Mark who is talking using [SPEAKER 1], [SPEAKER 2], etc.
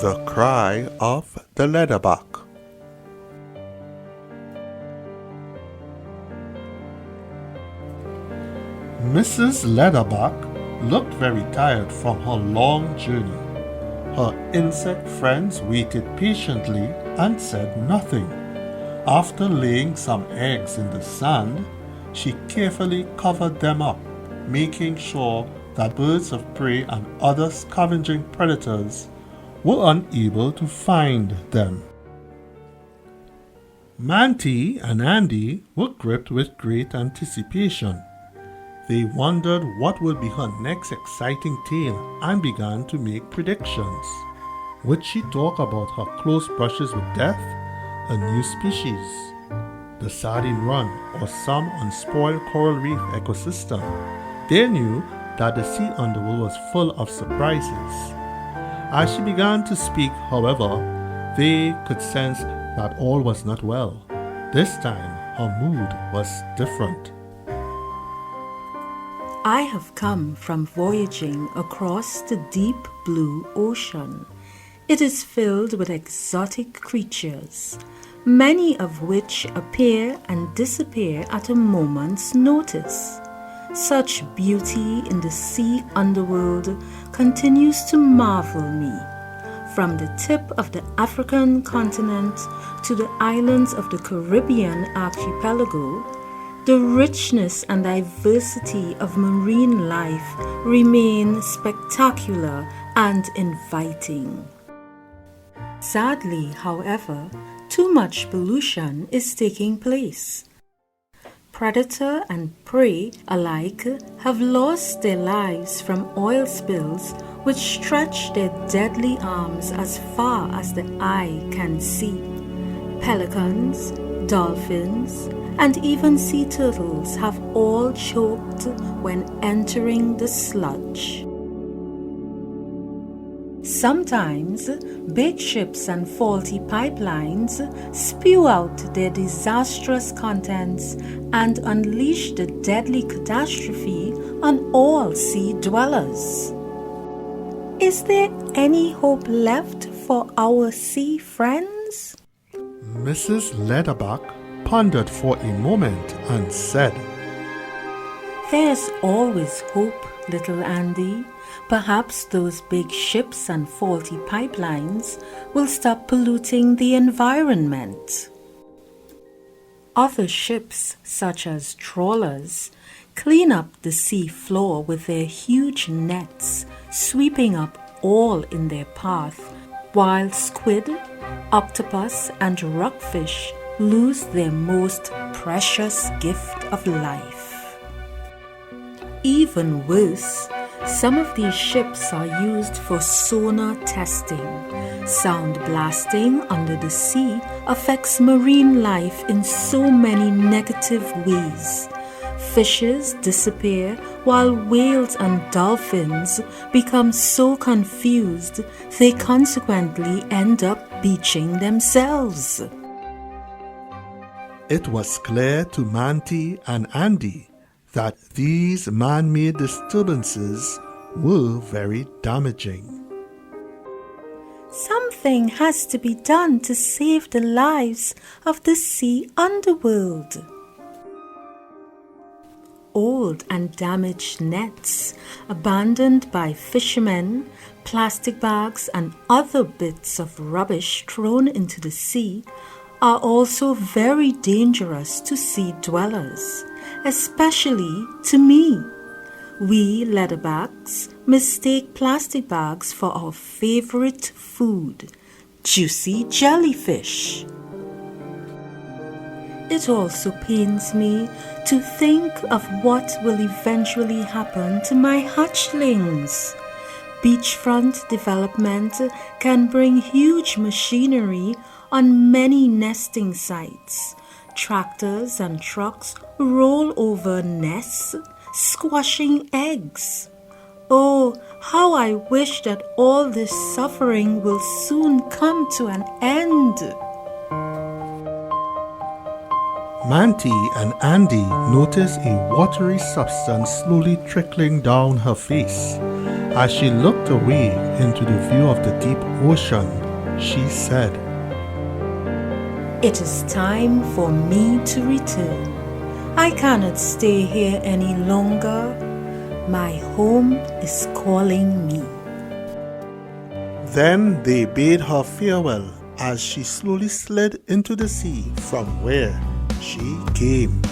[SPEAKER 1] The Cry of the Leatherback. Mrs. Leatherback looked very tired from her long journey. Her insect friends waited patiently and said nothing. After laying some eggs in the sand, she carefully covered them up, making sure that birds of prey and other scavenging predators were unable to find them. Manti and Andy were gripped with great anticipation. They wondered what would be her next exciting tale and began to make predictions. Would she talk about her close brushes with death, a new species, the sardine run, or some unspoiled coral reef ecosystem? They knew that the sea underworld was full of surprises. As she began to speak, however, they could sense that all was not well. This time, her mood was different.
[SPEAKER 2] I have come from voyaging across the deep blue ocean. It is filled with exotic creatures, many of which appear and disappear at a moment's notice. Such beauty in the sea underworld continues to marvel me. From the tip of the African continent to the islands of the Caribbean archipelago, the richness and diversity of marine life remain spectacular and inviting. Sadly, however, too much pollution is taking place. Predator and prey alike have lost their lives from oil spills which stretch their deadly arms as far as the eye can see. Pelicans, dolphins, and even sea turtles have all choked when entering the sludge. Sometimes, big ships and faulty pipelines spew out their disastrous contents and unleash the deadly catastrophe on all sea dwellers. Is there any hope left for our sea friends?
[SPEAKER 1] Mrs. Leatherback pondered for a moment and said,
[SPEAKER 2] There's always hope, little Andy. Perhaps those big ships and faulty pipelines will stop polluting the environment. Other ships, such as trawlers, clean up the sea floor with their huge nets, sweeping up all in their path, while squid, octopus, and rockfish lose their most precious gift of life. Even worse, some of these ships are used for sonar testing. Sound blasting under the sea affects marine life in so many negative ways. Fishes disappear while whales and dolphins become so confused they consequently end up beaching themselves.
[SPEAKER 1] It was clear to Manti and Andy that these man-made disturbances were very damaging.
[SPEAKER 2] Something has to be done to save the lives of the sea underworld. Old and damaged nets, abandoned by fishermen, plastic bags, and other bits of rubbish thrown into the sea are also very dangerous to sea dwellers, especially to me. We leatherbacks mistake plastic bags for our favorite food, juicy jellyfish. It also pains me to think of what will eventually happen to my hatchlings. Beachfront development can bring huge machinery on many nesting sites. Tractors and trucks roll over nests, squashing eggs. Oh, how I wish that all this suffering will soon come to an end.
[SPEAKER 1] Manti and Andy noticed a watery substance slowly trickling down her face. As she looked away, into the view of the deep ocean, she said,
[SPEAKER 2] "It is time for me to return. I cannot stay here any longer. My home is calling me."
[SPEAKER 1] Then they bade her farewell as she slowly slid into the sea from where she came.